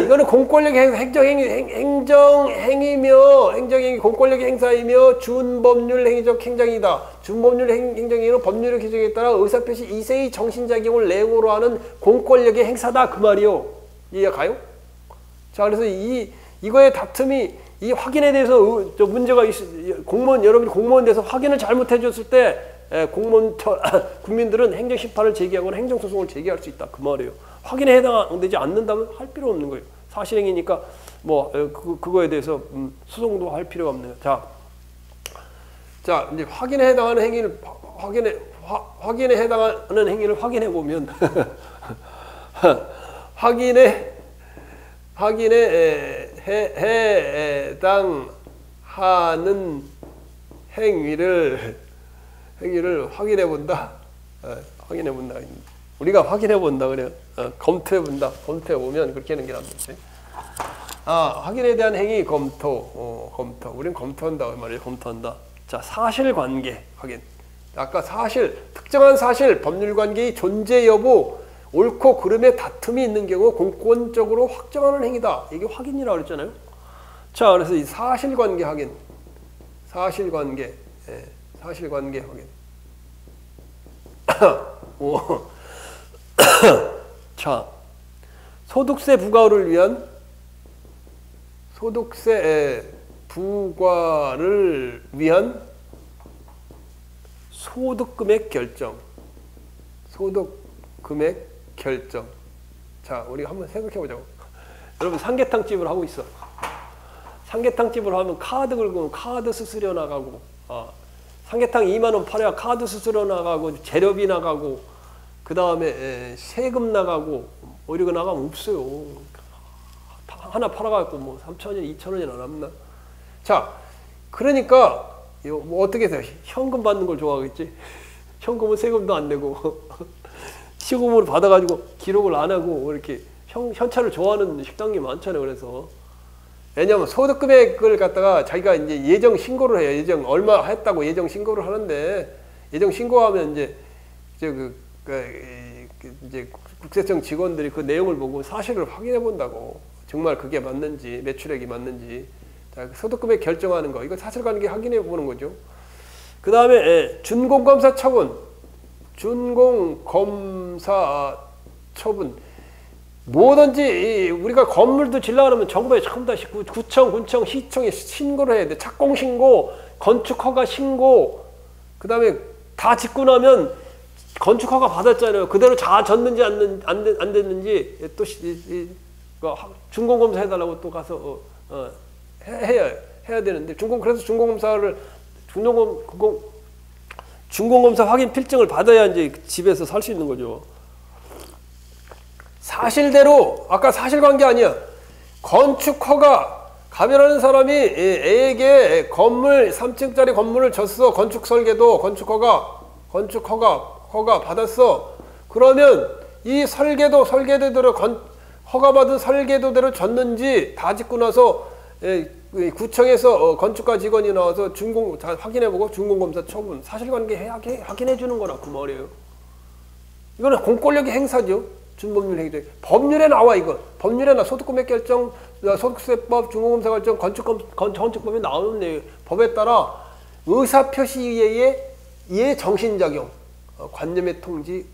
이거는 공권력 행정행위, 공권력 행사이며 준법률 행위적 행정이다. 준법률 행정행위는 법률의 규정에 따라 의사표시 이세의 정신작용을 내용으로 하는 공권력의 행사다. 그 말이요. 이해가 가요? 자, 그래서 이거의 다툼이 이 확인에 대해서 문제가 여러분이 공무원 돼서 확인을 잘못해 줬을 때 국민들은 행정심판을 제기하거나 행정소송을 제기할 수 있다. 그 말이에요. 확인에 해당되지 않는다면 할 필요 없는 거예요. 사실행위니까 그거에 대해서 소송도 할 필요가 없는 거예요. 자 이제 확인에 해당하는 행위를 확인에 해당하는 행위를 확인해 보면 확인에 해당하는 행위를 확인해 본다. 확인해 본다. 우리가 확인해 본다 그래요. 검토해 본다. 검토해 보면 그렇게 하는 게 낫지. 확인에 대한 행위 검토. 우리는 검토한다 그 말이에요. 검토한다. 자, 사실관계 확인. 아까 특정한 사실, 법률관계의 존재 여부, 옳고 그름에 다툼이 있는 경우 공권적으로 확정하는 행위다. 이게 확인이라고 그랬잖아요. 자, 그래서 이 사실관계 확인. 사실관계 확인. 자, 소득세 부과를 위한 소득금액 결정. 자, 우리가 한번 생각해 보자고. 여러분 삼계탕집을 하고 있어. 삼계탕집을 하면 카드 긁으면 카드 수수료 나가고, 삼계탕 2만 원 팔아야 카드 수수료 나가고, 재료비 나가고, 그 다음에 세금 나가고, 이러고 나가면 없어요. 하나 팔아갖고 뭐 3,000원, 2,000원이나 남나? 자, 그러니까 뭐 어떻게 해서 현금 받는 걸 좋아하겠지? 현금은 세금도 안 내고 시금으로 받아가지고 기록을 안 하고 이렇게 현찰을 좋아하는 식당이 많잖아요. 그래서 왜냐하면 소득금액을 갖다가 자기가 이제 예정 신고를 해요. 예정 얼마 했다고 예정 신고를 하는데 예정 신고하면 이제 이제 국세청 직원들이 그 내용을 보고 사실을 확인해 본다고. 정말 그게 맞는지, 매출액이 맞는지. 자, 소득금액 결정하는 거. 이거 사실관계 확인해 보는 거죠. 그 다음에 준공검사 처분. 뭐든지 우리가 건물도 질라 그러면 정부에 전부 다 구청, 군청, 시청에 신고를 해야 돼. 착공신고, 건축허가 신고. 그 다음에 다 짓고 나면 건축허가 받았잖아요. 그대로 다 졌는지 안 됐는지 또 준공검사 해달라고 또 가서 해야 되는데 그래서 준공검사 확인 필증을 받아야 이제 집에서 살 수 있는 거죠. 사실대로 아까 사실관계 아니야. 건축허가 가면하는 사람이 A에게 3층짜리 건물을 줬어. 건축허가 받았어. 그러면 이 설계도대로 허가받은 설계도대로 졌는지 다 짓고 나서 구청에서 건축가 직원이 나와서 다 확인해보고 준공검사 처분, 사실관계 확인해 주는 거라 그 말이에요. 이거는 공권력의 행사죠. 준법률 행위. 법률에 나와 이거. 법률에 나 소득금액 결정, 소득세법, 준공검사 결정, 건축법에 나오는 내용. 법에 따라 의사표시의 정신작용, 관념의 통지,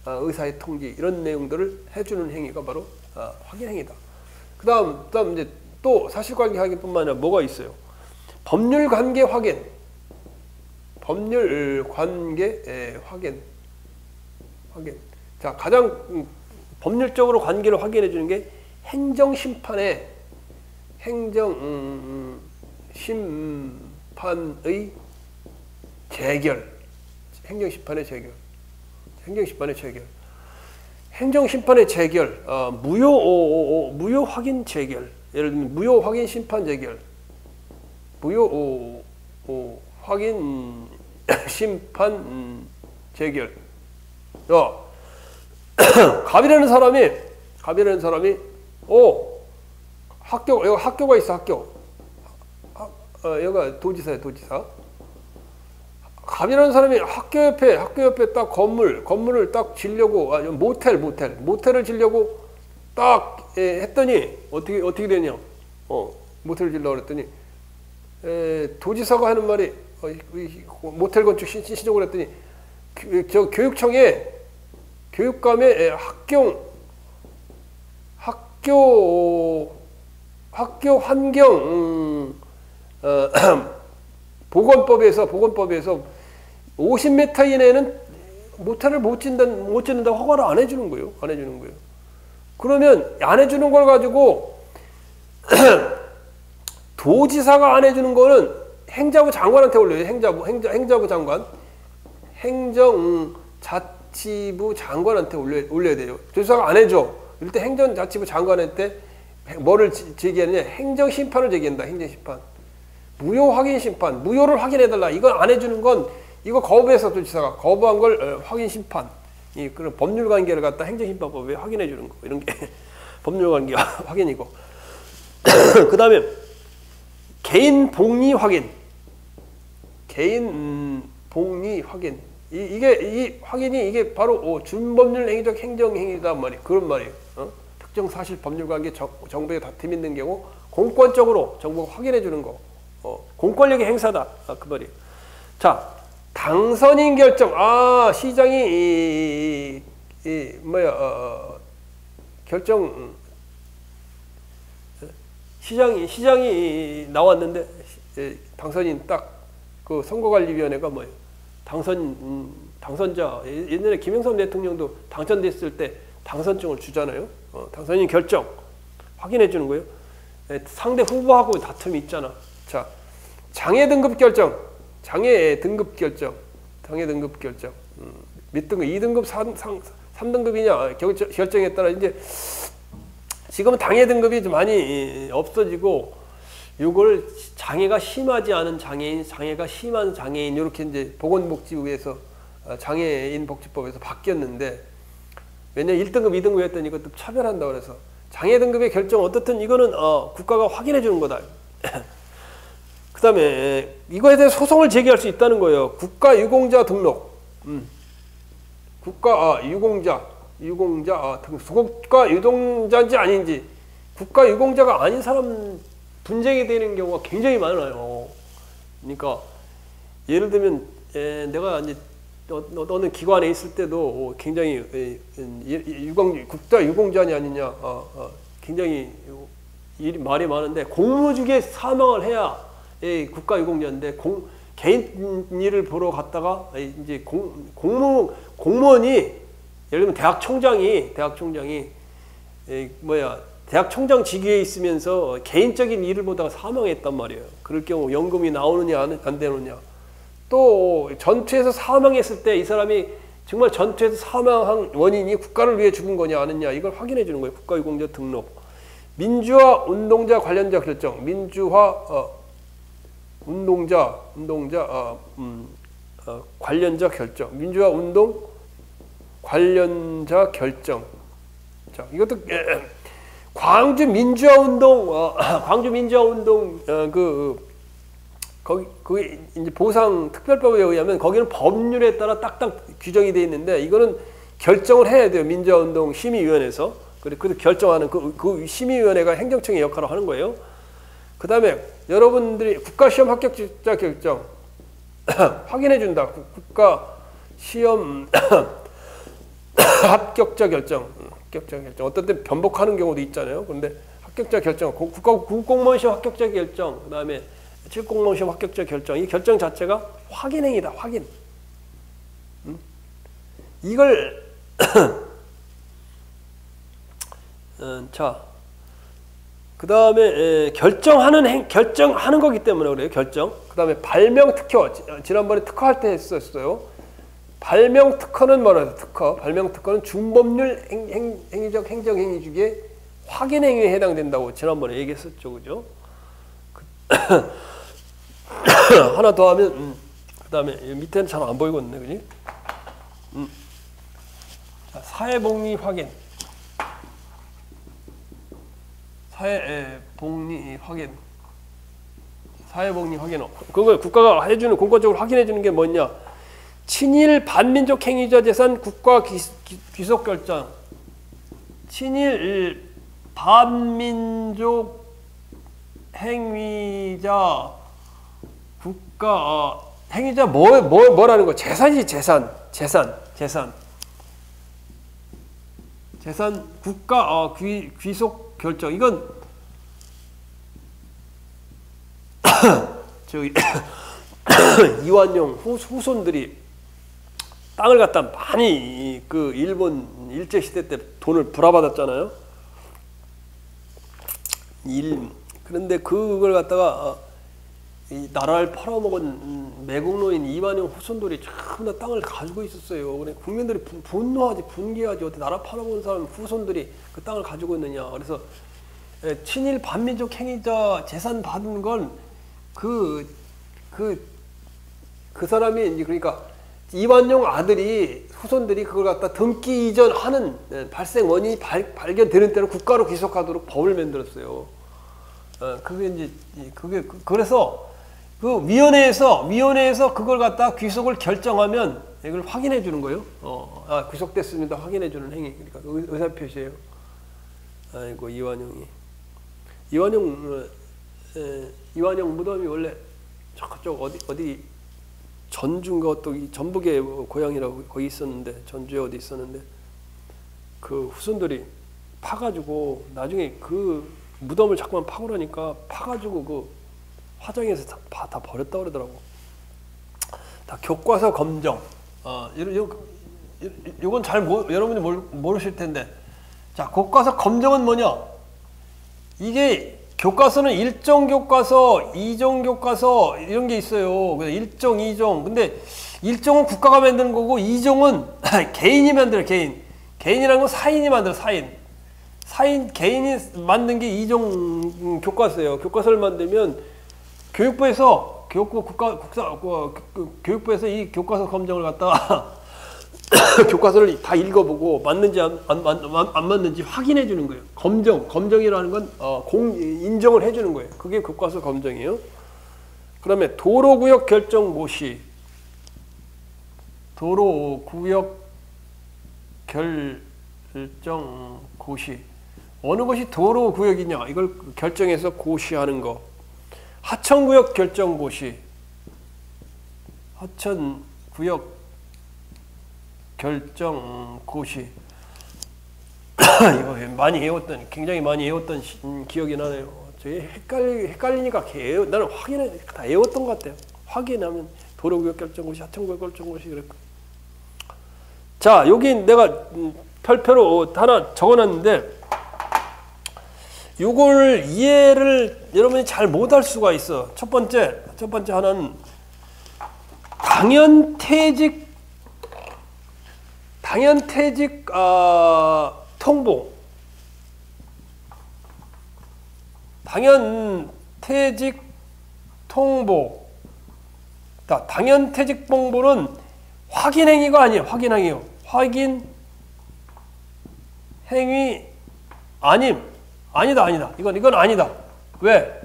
의사의 통지 이런 내용들을 해주는 행위가 바로 확인 행위다. 그다음 이제 또 사실관계 확인뿐만 아니라 뭐가 있어요? 법률관계 확인. 자, 가장 법률적으로 관계를 확인해 주는 게 행정심판의 심판의 재결, 행정심판의 재결, 행정심판의 재결, 행정심판의 재결, 무효 확인 재결, 예를 들면 무효 확인 심판 재결, 무효 확인 심판 재결. 갑이라는 사람이 학교가 있어, 학교. 여기가 도지사야, 도지사. 갑이라는 사람이 학교 옆에 딱 건물을 딱 지려고, 모텔을 지려고 딱 했더니, 어떻게 되냐. 모텔을 지려고 그랬더니, 도지사가 하는 말이, 모텔 건축 신청을 했더니, 저 교육청에, 교육감에 학교 환경, 보건법에서 50m 이내에는 모텔을 못 짓는다고 허가를 안 해주는 거예요. 그러면 안 해주는 걸 가지고 도지사가 안 해주는 거는 행자부 장관한테 올려요. 행자부 장관, 행정자치부 장관한테 올려야 돼요. 도지사가 안 해줘. 이럴 때 행정자치부 장관한테 뭐를 제기하느냐? 행정심판을 제기한다. 행정심판. 무효 확인 심판, 무효를 확인해달라. 이건 안 해주는 건 이거 거부해서 도지사가 거부한 걸 확인 심판. 그런 법률 관계를 갖다 행정심판법에 확인해 주는 거. 이런 게 법률 관계 확인이고. 그 다음에 개인 복리 확인. 개인 복리 확인. 이 확인이 이게 바로 준법률 행위적 행정행위다 그런 말이에요. 특정 사실 법률 관계 정부에 다툼 있는 경우 공권적으로 정부가 확인해 주는 거. 공권력의 행사다. 그 말이에요. 자, 당선인 결정. 시장이 결정. 시장이 나왔는데 당선인 딱 그 선거관리위원회가 뭐예요? 당선자. 옛날에 김영삼 대통령도 당선됐을 때 당선증을 주잖아요. 당선인 결정 확인해 주는 거예요. 상대 후보하고 다툼이 있잖아. 자, 장애 등급 결정. 몇 등급? 2등급, 3등급이냐 결정에 따라 이제 지금은 장애 등급이 좀 많이 없어지고 이걸 장애가 심하지 않은 장애인, 장애가 심한 장애인 이렇게 이제 보건복지부에서 장애인 복지법에서 바뀌었는데 왜냐면 1등급, 2등급 했더니 이것도 차별한다고 그래서 장애 등급의 결정 어떻든 이거는 국가가 확인해 주는 거다. 그 다음에 이거에 대해 소송을 제기할 수 있다는 거예요. 국가유공자 등록. 국가유공자 등록. 국가유공자인지 아닌지. 국가유공자가 아닌 사람 분쟁이 되는 경우가 굉장히 많아요. 그러니까 예를 들면 내가 이제 어느 기관에 있을 때도 굉장히 국가유공자냐 아니냐 굉장히 말이 많은데 공무직에 사망을 해야 국가유공자인데 개인 일을 보러 갔다가 이제 공무원이 예를 들면 대학 총장이 대학 총장 직위에 있으면서 개인적인 일을 보다가 사망했단 말이에요. 그럴 경우 연금이 나오느냐 안 되느냐. 또 전투에서 사망했을 때 이 사람이 정말 전투에서 사망한 원인이 국가를 위해 죽은 거냐 아니냐 이걸 확인해 주는 거예요. 국가유공자 등록. 민주화 운동자 관련자 결정. 관련자 결정. 민주화 운동 관련자 결정. 자, 이것도 광주 민주화 운동 거기 이제 보상 특별법에 의하면 거기는 법률에 따라 딱딱 규정이 되어 있는데 이거는 결정을 해야 돼요. 민주화 운동 심의위원회에서. 그래서 결정하는 그 심의위원회가 행정청의 역할을 하는 거예요. 그 다음에 여러분들이 국가시험 합격자 결정 확인해 준다. 국가시험 합격자 결정. 어떤 때 변복하는 경우도 있잖아요. 그런데 합격자 결정, 국공무원 시험 합격자 결정, 그 다음에 7공무원 시험 합격자 결정. 이 결정 자체가 확인행위다. 확인. 이걸 자, 그 다음에 결정하는 거기 때문에 그래요. 결정. 그 다음에 발명 특허. 지난번에 특허할 때 했었어요. 발명 특허는 뭐라요? 특허. 발명 특허는 준법률 행위적 행정행위 중에 확인 행위에 해당된다고 지난번에 얘기했었죠, 그죠? 하나 더 하면 그 다음에 밑에는 잘 안 보이고 있네, 그지? 자, 사회복리 확인. 사회복리 확인. 사회복리 확인. 그걸 국가가 해주는 공권적으로 확인해주는 게 뭐냐? 친일 반민족 행위자 재산 국가 귀속 결정. 친일 반민족 행위자 국가 행위자 뭐라는 거? 재산이 재산 국가 귀속 결정. 이건 저기 이완용 후손들이 땅을 갖다 많이 그 일본 일제 시대 때 돈을 불화받았잖아요. 그런데 그걸 갖다가 이 나라를 팔아먹은 매국노인 이완용 후손들이 전부 다 땅을 가지고 있었어요. 그래 국민들이 분노하지, 분개하지. 어떻게 나라 팔아먹은 사람 후손들이 그 땅을 가지고 있느냐. 그래서 친일 반민족 행위자 재산 받은 건 그 사람이 이제 그러니까 이완용 아들이 후손들이 그걸 갖다 등기 이전하는 발생 원인이 발견되는 때는 국가로 귀속하도록 법을 만들었어요. 그게 이제 그래서 그 위원회에서 그걸 갖다 귀속을 결정하면 이걸 확인해 주는 거예요. 귀속됐습니다. 확인해 주는 행위. 그러니까 의사 표시예요. 아이고 이완용 무덤이 원래 저쪽 어디 전주인가 또 전북의 고향이라고 거기 있었는데 전주에 어디 있었는데 그 후손들이 파가지고 나중에 그 무덤을 자꾸만 파고라니까 파가지고 그 화장에서 다 버렸다 그러더라고. 다 교과서 검정. 이건 잘 여러분이 모르실 텐데. 자, 교과서 검정은 뭐냐? 이게 교과서는 1종 교과서, 2종 교과서 이런 게 있어요. 1종, 2종. 근데 1종은 국가가 만드는 거고 2종은 개인이 만들어요. 개인이라는 건 사인이 만들어요. 개인이 만든 게 2종 교과서예요. 교과서를 만들면 교육부에서 이 교과서 검정을 갖다가 교과서를 다 읽어보고 맞는지 안 맞는지 확인해 주는 거예요. 검정이라는 건 인정을 해주는 거예요. 그게 교과서 검정이에요. 그다음에 도로구역 결정 고시. 도로구역 결정 고시. 어느 것이 도로구역이냐 이걸 결정해서 고시하는 거. 하천구역 결정 고시. 하천구역 결정 고시. 이거 굉장히 많이 외웠던 기억이 나네요. 저희 헷갈리니까 나는 다 외웠던 것 같아요. 확인하면 도로구역 결정 고시, 하천구역 결정 고시 그랬고. 자, 여기 내가 별표로 하나 적어놨는데 이걸 이해를 여러분이 잘 못할 수가 있어. 첫 번째 하나는 당연퇴직 통보. 당연퇴직 통보. 당연퇴직 통보는 확인행위가 아니에요. 확인행위요. 확인행위 아니다. 이건 아니다. 왜?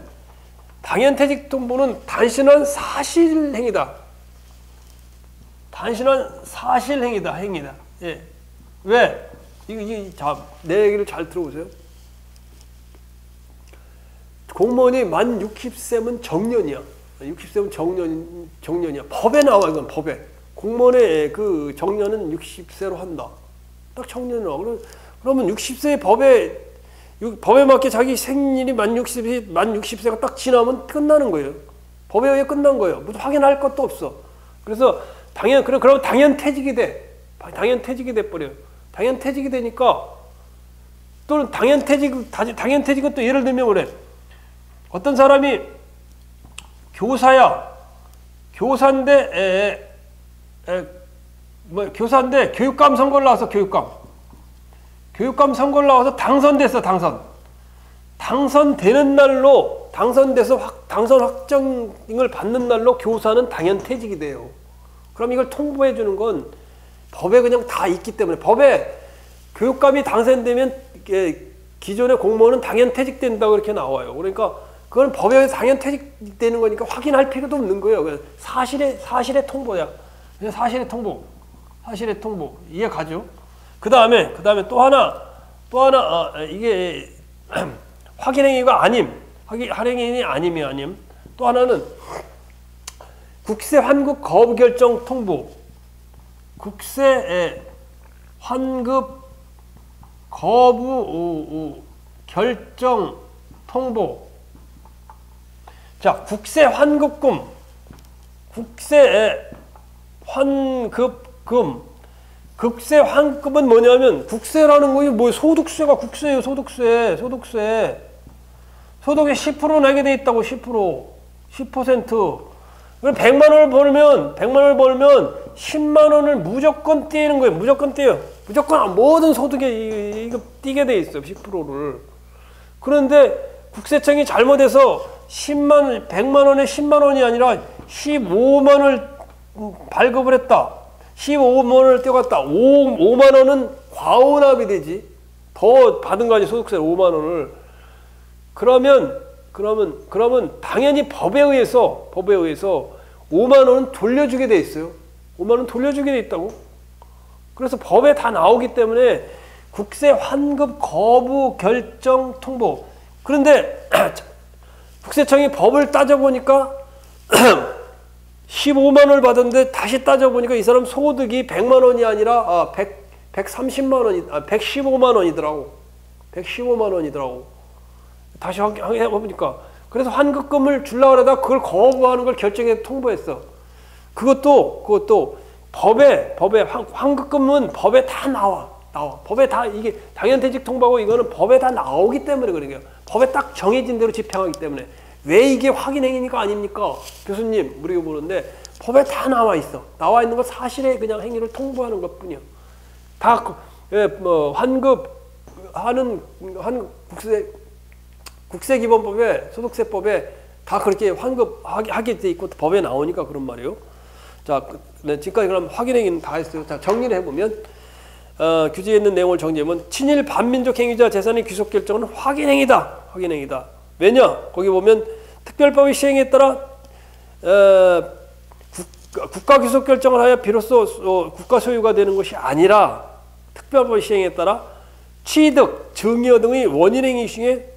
당연퇴직 통보는 단순한 사실행위다. 행위다. 예. 왜? 내 얘기를 잘 들어보세요. 공무원이 만 60세면 정년이야. 60세면 정년이야. 법에 나와, 이건 법에. 공무원의 그 정년은 60세로 한다. 딱 정년이 나와. 그러면 60세 법에 맞게 자기 생일이 만 60세가 딱 지나면 끝나는 거예요. 법에 의해 끝난 거예요. 무슨 확인할 것도 없어. 그래서 그럼 당연퇴직이 돼. 당연퇴직이 돼버려요. 당연퇴직이 되니까 또는 당연퇴직은 또 예를 들면 그래. 어떤 사람이 교사야. 교사인데 교사인데 교육감 선거를 나와서 교육감 선거를 나와서 당선됐어. 당선되는 날로 당선돼서 당선 확정을 받는 날로 교사는 당연퇴직이 돼요. 그럼 이걸 통보해 주는 건 법에 그냥 다 있기 때문에 법에 교육감이 당선되면 기존의 공무원은 당연퇴직된다고 이렇게 나와요. 그러니까 그건 법에 당연퇴직되는 거니까 확인할 필요도 없는 거예요. 사실의 통보야. 그냥 사실의 통보. 이해 가죠? 그 다음에 또 하나 이게 확인행위가 할행위 아님. 또 하나는 국세 환급 거부 결정 통보. 국세 환급 거부 결정 통보. 자, 국세 환급금. 국세 환급은 뭐냐면 국세라는 거이 뭐 소득세가 국세예요. 소득세. 소득의 10% 내게 돼 있다고. 10%. 그럼 100만 원을 벌면 10만 원을 무조건 떼는 거예요. 무조건 떼요. 무조건 모든 소득에 이거 떼게 돼 있어요. 10%를. 그런데 국세청이 잘못해서 100만 원에 10만 원이 아니라 15만 원을 발급을 했다. 15만 원을 떼어갔다. 5만 원은 과오납이 되지. 더 받은 거 아니에요. 소득세 5만 원을. 그러면 당연히 법에 의해서 5만 원은 돌려주게 돼 있어요. 5만 원 돌려주게 돼 있다고. 그래서 법에 다 나오기 때문에 국세 환급 거부 결정 통보. 그런데 국세청이 법을 따져보니까 15만 원을 받았는데 다시 따져보니까 이 사람 소득이 100만 원이 아니라 130만 원이 115만 원이더라고. 115만 원이더라고. 다시 해보니까. 그래서 환급금을 주려고 하다 그걸 거부하는 걸 결정해서 통보했어. 그것도 법에 환급금은 법에 다 나와. 법에 다 이게 당연퇴직 통보하고 이거는 법에 다 나오기 때문에 그런 거예요. 법에 딱 정해진 대로 집행하기 때문에. 왜 이게 확인행위니까 아닙니까? 교수님 물어보는데 법에 다 나와 있어. 나와 있는 거 사실의 그냥 행위를 통보하는 것 뿐이야. 다 환급하는 국세기본법에 소득세법에 다 그렇게 환급하게 돼 있고 법에 나오니까 그런 말이에요. 자, 지금까지 그럼 확인행위는 다 했어요. 자, 정리를 해보면 규제에 있는 내용을 정리하면 친일 반민족 행위자 재산의 귀속 결정은 확인행위다. 왜냐? 거기 보면 특별법의 시행에 따라 국가 귀속 결정을 하여 비로소 국가 소유가 되는 것이 아니라 특별법의 시행에 따라 취득, 증여 등의 원인행위 중에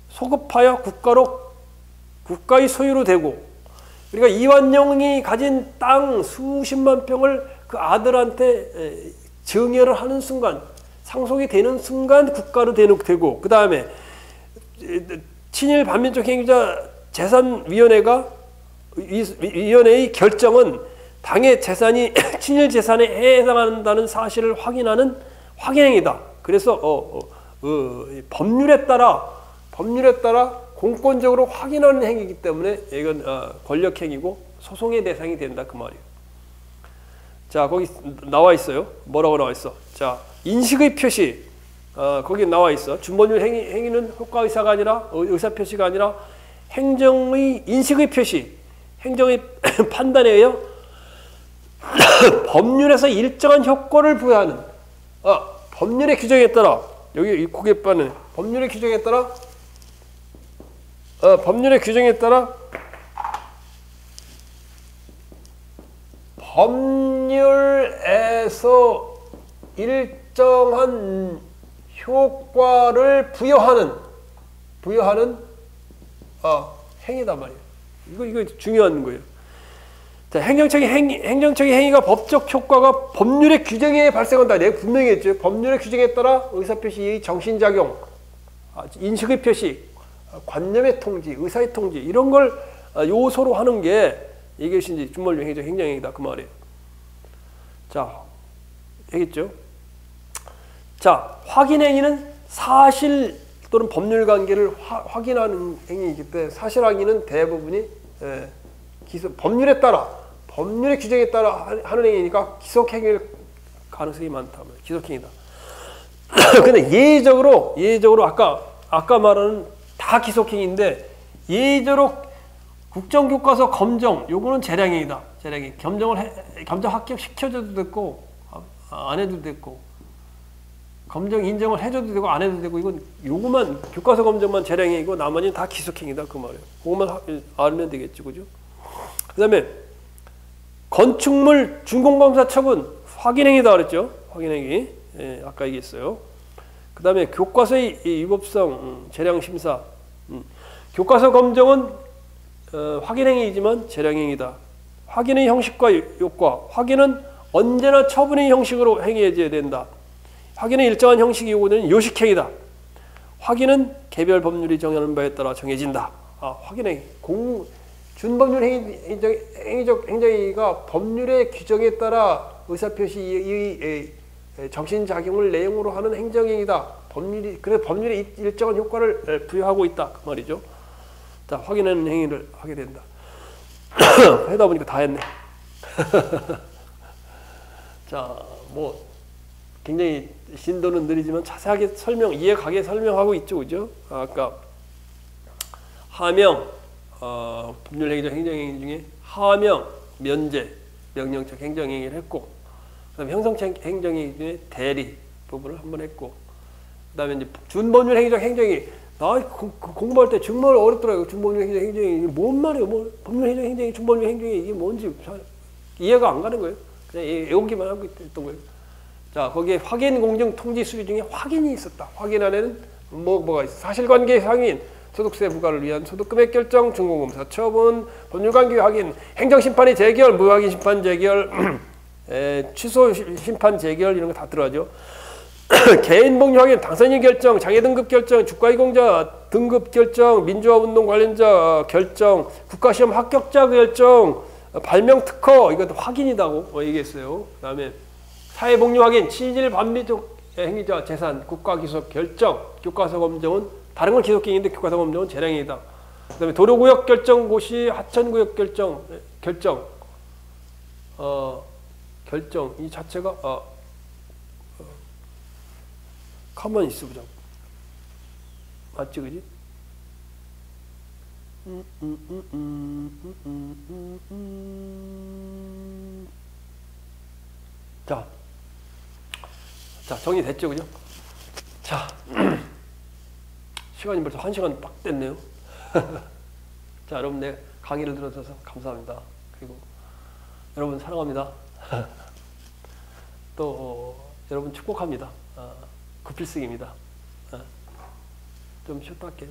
소급하여 국가의 소유로 되고, 그러니까 이완용이 가진 땅 수십만 평을 그 아들한테 증여를 하는 순간, 상속이 되는 순간 국가로 되고, 그 다음에 친일 반민족 행위자 재산위원회의 결정은 당의 재산이 친일 재산에 해당한다는 사실을 확인하는 확인행위다. 그래서 법률에 따라 공권적으로 확인하는 행위이기 때문에 이건 권력행위고 소송의 대상이 된다 그 말이에요. 자, 거기 나와 있어요. 뭐라고 나와 있어? 자, 인식의 표시. 거기 나와 있어. 준법률 행위는 효과의사가 아니라 의사표시가 아니라 행정의 인식의 표시, 행정의 판단에 의해 법률에서 일정한 효과를 부여하는 법률의 규정에 따라 여기 고객반은 법률의 규정에 따라 법률에서 일정한 효과를 부여하는 행위다 말이에요. 이거 중요한 거예요. 자, 행정적인 행위가 법적 효과가 법률의 규정에 발생한다. 내가 분명히 했죠. 법률의 규정에 따라 의사표시의 정신작용, 인식의 표시, 관념의 통지, 의사의 통지 이런 걸 요소로 하는 게 이것이 준법률 행정행위다 그 말이에요. 자, 알겠죠? 자, 확인행위는 사실 또는 법률 관계를 확인하는 행위이기 때문에 사실 확인은 대부분이 법률에 따라 법률의 규정에 따라 하는 행위니까 기속행위일 가능성이 많다. 기속행위다. 근데 예외적으로 아까 말하는 다 기속행위인데 예외적으로 국정교과서 검정 요거는 재량행위다. 재량행위. 검정 합격시켜줘도 됐고 안 해도 됐고 검정 인정을 해줘도 되고 안 해도 되고 이건 요거만 교과서 검정만 재량행위고 나머지는 다 기속행위다 그 말이에요. 그것만 알면 되겠죠, 그죠? 그다음에 건축물 준공검사 처분 확인행위다 그랬죠. 확인행위. 예, 아까 얘기했어요. 그다음에 교과서의 위법성 재량심사. 교과서 검정은 확인행위이지만 재량행위다. 확인의 형식과 효과. 확인은 언제나 처분의 형식으로 행해져야 된다. 확인의 일정한 형식이 요구되는 요식행위다. 확인은 개별 법률이 정하는 바에 따라 정해진다. 확인행위. 준법률 행위적 행정행위가 법률의 규정에 따라 의사표시 정신작용을 내용으로 하는 행정행위다. 그래서 법률에 일정한 효과를 부여하고 있다. 그 말이죠. 자, 확인하는 행위를 하게 된다. 하다 보니까 다 했네. 자, 뭐 굉장히 신도는 느리지만 자세하게 이해 가게 설명하고 있죠, 그죠? 아까 하명, 법률행위적 행정행위 중에 하명, 면제, 명령적 행정행위를 했고, 그다음에 형성적 행정행위 중에 대리 부분을 한번 했고, 그다음에 이제 준법률 행위적 행정행위. 공부할 때 정말 어렵더라고요. 준법률 행위적 행정행위 뭔 말이에요? 뭐 법률 행위적 행정행위, 준법률 행정행위 이게 뭔지 잘 이해가 안 가는 거예요. 그냥 외우기만 하고 있던 거예요. 자, 거기에 확인 공정 통지 수리 중에 확인이 있었다. 확인 안에는 뭐가 있어? 사실관계 확인, 소득세 부과를 위한 소득금액 결정, 준공검사 처분, 법률관계 확인, 행정심판의 재결, 무확인 심판 재결, 취소 심판 재결 이런 거 다 들어가죠. 개인 복리 확인, 당선인 결정, 장애 등급 결정, 주가이공자 등급 결정, 민주화운동 관련자 결정, 국가시험 합격자 결정, 발명 특허 이것도 확인이라고 얘기했어요. 그다음에 사회복리 확인, 친질 반미적 행위자 재산, 국가기소 결정, 교과서 검정은 다른 건 기속행위인데 교과서 검정은 재량행위다. 그다음에 도로구역 결정 고시, 하천구역 결정 이 자체가 가만히 있어보자. 맞지, 그지? 자, 정리됐죠, 그죠? 자, 시간이 벌써 1시간 딱 됐네요. 자, 여러분 내 강의를 들어주셔서 감사합니다. 그리고 여러분 사랑합니다. 또 여러분 축복합니다. 구필승입니다. 좀 쉬었다 할게요.